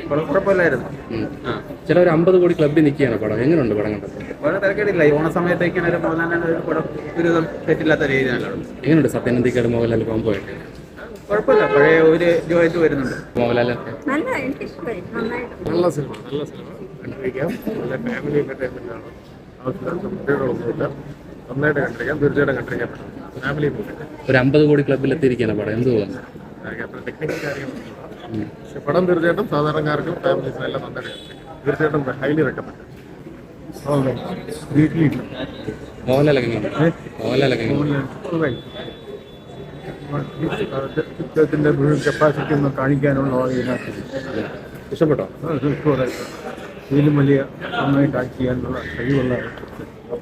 കുഴപ്പമില്ലായിരുന്നു. ചില ഒരു 50 കോടി ക്ലബ്ബിൽ നിൽക്കുകയാണ് പടം. എങ്ങനെയുണ്ട് പടം കണ്ടത്? വളരെ തിരക്കേടില്ല. ഈ ഓണ സമയത്തേക്കാണ് ഒരു മോഹൻലാലിന്റെ ഒരു പടം ഒരുവിധം തെറ്റില്ലാത്ത രീതിയിലാണ്. എങ്ങനെയുണ്ട് സത്യനന്ദിക്കാട് മോഹൻലാൽ കോംബോ ആയിട്ട്? കുഴപ്പമില്ല, പഴയ ഒരു ജോയിട്ട് വരുന്നുണ്ട് മോഹൻലാൽ. നല്ല സിനിമ കണ്ടിരിക്കാം. നല്ല ഫാമിലി എന്റർടൈൻമെന്റ് ആണ്. ആവശ്യമില്ലാത്ത കുട്ടികളൊന്നുമില്ല. നന്നായിട്ട് കണ്ടിരിക്കാം. തീർച്ചയായിട്ടും കണ്ടിരിക്കാൻ പറ്റും. Family movie. ഒരു 50 കോടി ക്ലബ്ബിൽ എത്തിയിരിക്കുകയാണ് പടം. എന്ത് തോന്നുന്നു? ടെക്നിക്കൽ കാര്യങ്ങളൊന്നുമില്ല. പക്ഷെ പടം തീർച്ചയായിട്ടും സാധാരണക്കാർക്കും ഫാമിലീസിനും എല്ലാം നന്നായിട്ട് കണ്ടിരിക്കാം. തീർച്ചയായിട്ടും ഹൈലി റെക്കമെൻഡ്. മോഹൻലാലൊക്കെ മോഹൻലാലൊക്കെ ചിത്രത്തിന്റെ മുഴുവൻ കപ്പാസിറ്റി ഒന്ന് കാണിക്കാനുള്ള ഇഷ്ടപ്പെട്ടോ? ഇതിലും വലിയ നന്നായിട്ട് ആക്ട് ചെയ്യാനുള്ള കഴിവുള്ള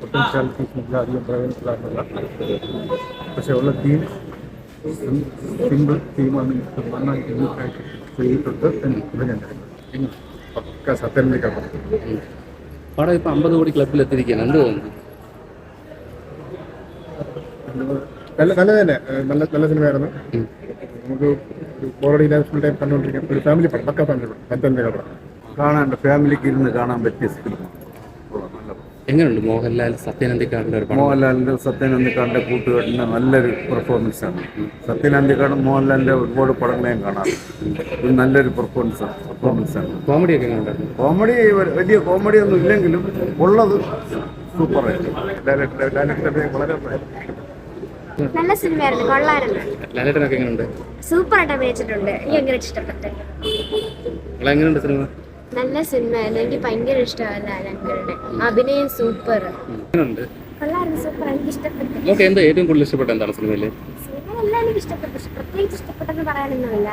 പൊട്ടൻഷ്യാലിറ്റീസ് അധികം പ്രയോജനപ്പെടാനുള്ള പക്ഷേ ഉള്ള തീം സിമ്പിൾ തീമാണ് നന്നായിട്ട് യൂണിക്കായിട്ട് ചെയ്തിട്ടുണ്ട് എന്ന് ഞാൻ കരുതുന്നു. പക്ക സത്യനിധിക്കാണ് പടം ഇപ്പൊ 50 കോടി ക്ലബ്ബിൽ എത്തിയിരിക്കുകയാണ്. എന്ത് തോന്നുന്നു? നല്ല തന്നെ നല്ല സിനിമയായിരുന്നു. നമുക്ക് ഓൾറെഡി ഫുൾ ടൈം കണ്ടുകൊണ്ടിരിക്കാം. ഒരു ഫാമിലി പടം, പക്ക ഫാമിലി പടം, സത്യനിധിക്കാണ് പടം. കാണാനുണ്ട്, ഫാമിലിക്ക് ഇരുന്ന് കാണാൻ പറ്റിയ സിനിമ. എങ്ങനെയുണ്ട് മോഹൻലാൽ സത്യനന്ദിക്കാടിന്റെ ഒരു പടം? മോഹൻലാലിന്റെ സത്യനന്ദിക്കാടിന്റെ കൂട്ടുകെട്ടിന്റെ നല്ലൊരു പെർഫോമൻസ് ആണ്. സത്യനന്ദിക്കാടും മോഹൻലാലിന്റെ ഒരുപാട് പടങ്ങളെ ഞാൻ കാണാറുണ്ട്. ഇത് നല്ലൊരു പെർഫോമൻസ് ആണ്. കോമഡി ഒക്കെ എങ്ങനെയുണ്ടായിരുന്നു? കോമഡി വലിയ കോമഡി ഒന്നും ഇല്ലെങ്കിലും ഉള്ളത് സൂപ്പറായിട്ട് വളരെ നല്ല സിനിമയായിരുന്നു, കൊള്ളായിരുന്നു. ലാലേട്ടനൊക്കെ എങ്ങനെയുണ്ട്? സൂപ്പറായിട്ട് അഭിനയിച്ചിട്ടുണ്ട്. എനിക്ക് ഭയങ്കര ഇഷ്ടപ്പെട്ടു. എങ്ങനെയുണ്ട് സിനിമ? നല്ല സിനിമയായിരുന്നു. എനിക്ക് ഭയങ്കര ഇഷ്ടമാണ് ലാലേട്ടന്റെ അഭിനയം. സൂപ്പർ കൊള്ളായിരുന്നു, സൂപ്പർ. എനിക്ക് ഇഷ്ടപ്പെട്ടു. നമുക്ക് എന്താ ഏറ്റവും കൂടുതൽ ഇഷ്ടപ്പെട്ട എന്താണ് സിനിമയില്? സിനിമയെല്ലാം എനിക്ക് ഇഷ്ടപ്പെട്ടു. പക്ഷെ പ്രത്യേകിച്ച് ഇഷ്ടപ്പെട്ടെന്ന് പറയാനൊന്നുമില്ല.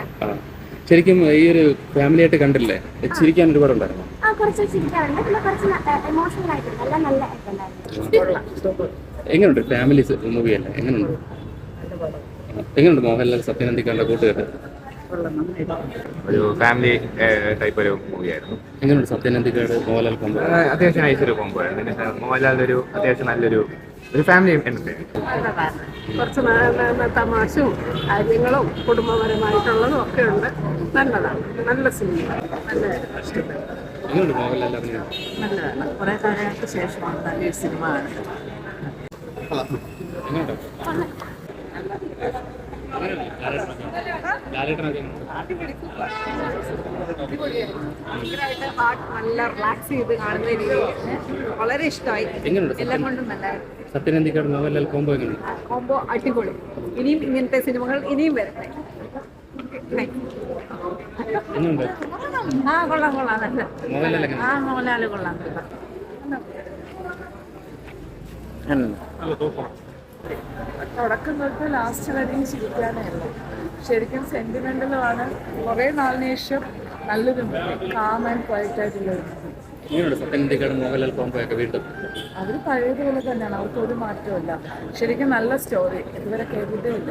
ശരിക്കും ഈ ഒരു ഫാമിലി ആയിട്ട് കണ്ടില്ലേ, ചിരിക്കാൻ ഒരുപാടുണ്ടായിരുന്നു. കുറച്ച് ചിരിക്കാറുണ്ട്, പിന്നെ കുറച്ച് എമോഷണൽ ആയിട്ടുണ്ട്. എല്ലാം നല്ല ആയിട്ടുണ്ടായിരുന്നു. എങ്ങനെയുണ്ട്? ഫാമിലി മൂവി അല്ലേ? എങ്ങനെയുണ്ട് മോഹൻലാൽ സത്യനന്ദിക്കാടിന്റെ കൂട്ടുകെട്ട്? ഒരു ഫാമിലി ടൈപ്പ് ഒരു മൂവിയായിരുന്നു. എങ്ങനെയുണ്ട് സത്യനന്ദിക്കാട് മോഹൻലാൽ കോംബോ? അത്യാവശ്യം നൈസൊരു കോംബോ ആയിരുന്നു. മോഹൻലാൽ ഒരു അത്യാവശ്യം നല്ലൊരു ഫാമിലി എന്റർടൈൻമെന്റ്. കുറച്ച് തമാശയും കാര്യങ്ങളും കുടുംബപരമായിട്ടുള്ളതും ഒക്കെ ഉണ്ട്. നല്ലതാണ്, നല്ല സിനിമ. നല്ലതായിരുന്നു, ഇഷ്ടപ്പെട്ടു. എങ്ങനെയുണ്ട് മോഹൻലാൽ അഭിനയം? നല്ലതാണ്. കുറെ കാലങ്ങൾക്ക് ശേഷമാണ് നല്ലൊരു സിനിമ കാണുന്നത്. ഭയങ്കരമായിട്ട് ഹാർട്ട് നല്ല റിലാക്സ് ചെയ്ത് കാണുന്ന രീതി വളരെ ഇഷ്ടമായി. എല്ലാം കൊണ്ടും നല്ലതായിരുന്നു. സത്യനന്ദിക്കാട് മോഹൻലാൽ കോംബോ എങ്ങനെയുണ്ട്? കോംബോ അടിപൊളി. ഇനിയും ഇങ്ങനത്തെ സിനിമകൾ ഇനിയും വരട്ടെ. കൊള്ളാം നല്ല. മോഹൻലാൽ കൊള്ളാം. തുടക്കം തൊട്ട് ലാസ്റ്റ് വരെയും ചിരിക്കാനായിരുന്നു. ശരിക്കും സെന്റിമെന്റലുമാണ്. കുറേ നാളിന് ശേഷം നല്ലൊരു കാം ആൻഡ് ക്വയറ്റ് ആയിട്ടുള്ളൊരു സത്യനന്ദിക്കാട് മോഹൻലാൽ കോംബോ ഒക്കെ വീണ്ടും അവർ പഴയതുപോലെ തന്നെയാണ്. അവർക്ക് ഒരു മാറ്റമില്ല. ശരിക്കും നല്ല സ്റ്റോറി. ഇതുവരെ കേട്ടിട്ടുമില്ല.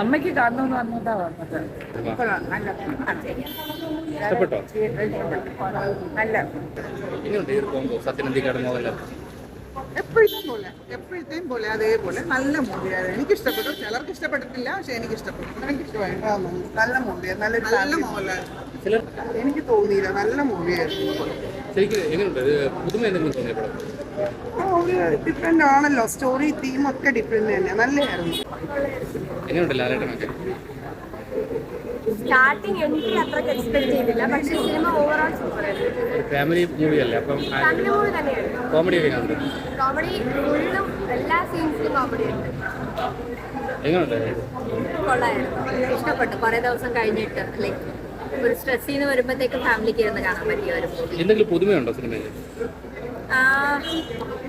അമ്മയ്ക്ക് കാണണമെന്ന് പറഞ്ഞിട്ടാ വന്നത്. ഇഷ്ടപ്പെട്ടോ? നല്ല സത്യനന്ദിക്കാട് മോഹൻലാൽ എപ്പോഴത്തെയും പോലെ അതേപോലെ നല്ല മൂവിയായിരുന്നു. എനിക്ക് ഇഷ്ടപ്പെട്ടു. ചിലർക്ക് ഇഷ്ടപ്പെട്ടിട്ടില്ല, പക്ഷെ എനിക്ക് ഇഷ്ടപ്പെട്ടു. എനിക്ക് ഇഷ്ടമായിരുന്നു. നല്ല മൂവിയായിരുന്നു. നല്ല മോഹൻലാൽ എനിക്ക് തോന്നിയില്ല. നല്ല മൂവിയായിരുന്നു. ഡിഫറെന്റ് ആണല്ലോ. സ്റ്റോറി തീമൊക്കെ ഡിഫറെന്റ് തന്നെ. നല്ലതായിരുന്നു. സ്റ്റാർട്ടിങ് എനിക്ക് അത്രയ്ക്ക് എക്സ്പെക്ട് ചെയ്തില്ല. പക്ഷെ സിനിമ ഓവറോൾ സൂപ്പറായിരുന്നു. ഫാമിലി മൂവി അല്ലേ? അപ്പം ഫാമിലി മൂവി തന്നെയാണ്. കോമഡി ഒക്കെ കാണുന്നുണ്ട്. കോമഡി ഫുള്ളും എല്ലാ സീൻസിലും കോമഡി ഉണ്ട്. കൊള്ളായിരുന്നു, ഇഷ്ടപ്പെട്ടു. കുറെ ദിവസം കഴിഞ്ഞിട്ട് ലൈക്ക് ഒരു സ്ട്രെസ്സിൽ നിന്ന് വരുമ്പോഴത്തേക്കും ഫാമിലിക്ക് ഇരുന്ന് കാണാൻ പറ്റിയ ഒരു മൂവി. എന്തെങ്കിലും പുതുമയുണ്ടോ സിനിമയിൽ?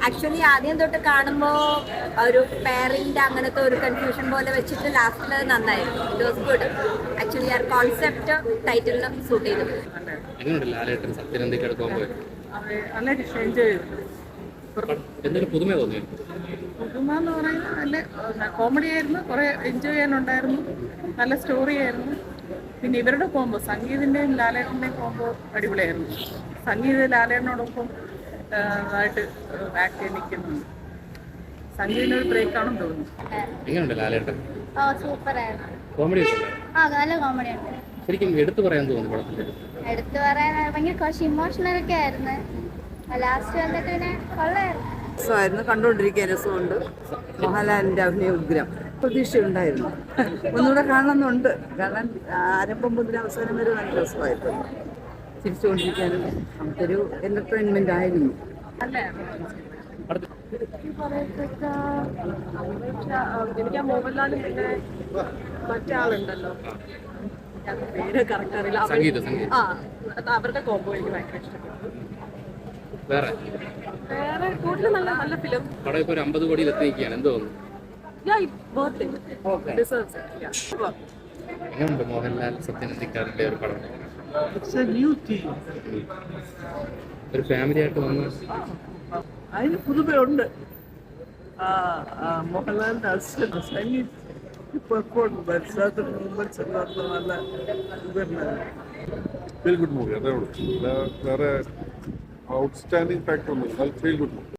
ആക്ച്വലി ആദ്യം തൊട്ട് കാണുമ്പോൾ ഒരു പേരന്റ് അങ്ങനത്തെ ഒരു കൺഫ്യൂഷൻ പോലെ വെച്ചിട്ട് ലാസ്റ്റിൽ നന്നായിരുന്നു. It was good. ആക്ച്വലി ആ കോൺസെപ്റ്റ് ടൈറ്റിലിന് സൂട്ട് ചെയ്തു. നല്ല എൻജോയ് ചെയ്തു. എന്തെങ്കിലും പുതുമ തോന്നിയോ? പുതുമ എന്ന് പറയുന്നത് നല്ല കോമഡി ആയിരുന്നു. കുറെ എൻജോയ് ചെയ്യാനുണ്ടായിരുന്നു. നല്ല സ്റ്റോറി ആയിരുന്നു. പിന്നെ ഇവരുടെ കോംബോ, സംഗീതിന്റെയും ലാലേട്ടന്റെയും കോംബോ അടിപൊളിയായിരുന്നു. സംഗീത ലാലേട്ടനോടൊപ്പം ആയിട്ട് ആക്ട് ചെയ്യാൻ നിൽക്കുന്നുണ്ട്. സംഗീതിന് ഒരു ബ്രേക്ക് ആണെന്ന് തോന്നുന്നു. എങ്ങനെയുണ്ട് ലാലേട്ടൻ? സൂപ്പറായിരുന്നു. കോമഡി നല്ല കോമഡിയാണ്. ശരിക്കും എടുത്തു പറയാൻ തോന്നുന്നു പടത്തിൽ. എടുത്തു പറയാൻ ഭയങ്കര കുറച്ച് ഇമോഷണൽ ഒക്കെ ആയിരുന്നു. ലാസ്റ്റ് വന്നിട്ട് പിന്നെ കൊള്ളായിരുന്നു. രസമായിരുന്നു, കണ്ടുകൊണ്ടിരിക്കാൻ രസമുണ്ട്. മോഹൻലാലിന്റെ അഭിനയ ഉഗ്രം, പ്രതീക്ഷയുണ്ടായിരുന്നു. ഒന്നുകൂടെ കാണണമെന്നുണ്ട്. കാരണം ആരംഭം മുതൽ അവസാനം വരെ നല്ല രസമായിരുന്നു. ചിരിച്ചുകൊണ്ടിരിക്കാനും നമുക്കൊരു എന്റർടൈൻമെന്റ് ആയിരുന്നു. എനിക്ക് ആ മോഹൻലാലും പിന്നെ മറ്റേ ആളുണ്ടല്ലോ, പേര് കറക്റ്റ് അറിയില്ല. സംഗീതം അവരുടെ കോമ്പോ എനിക്ക് ഭയങ്കര ഇഷ്ടപ്പെട്ടു. വേറെ വേറെ കൂടുതൽ നല്ല നല്ല ഫിലിം. പടം ഇപ്പോൾ ഒരു 50 കോടിയിൽ എത്തി നിൽക്കുകയാണ്. എന്ത് തോന്നുന്നു? എങ്ങനെയുണ്ട് മോഹൻലാൽ സത്യൻ അന്തിക്കാടിന്റെ ഒരു പടം? ഒരു ഫാമിലി ആയിട്ട് വന്ന് അതിന് പുതുമയുണ്ട്. മോഹൻലാലിന്റെ അസിസ്റ്റന്റ് നല്ല ഫീൽ ഗുഡ് മൂവി അതേ ഉള്ളൂ. വേറെ ഔട്ട്സ്റ്റാൻഡിങ് ഫാക്ടർ ഒന്നും ഫീൽ ഗുഡ് മൂവി.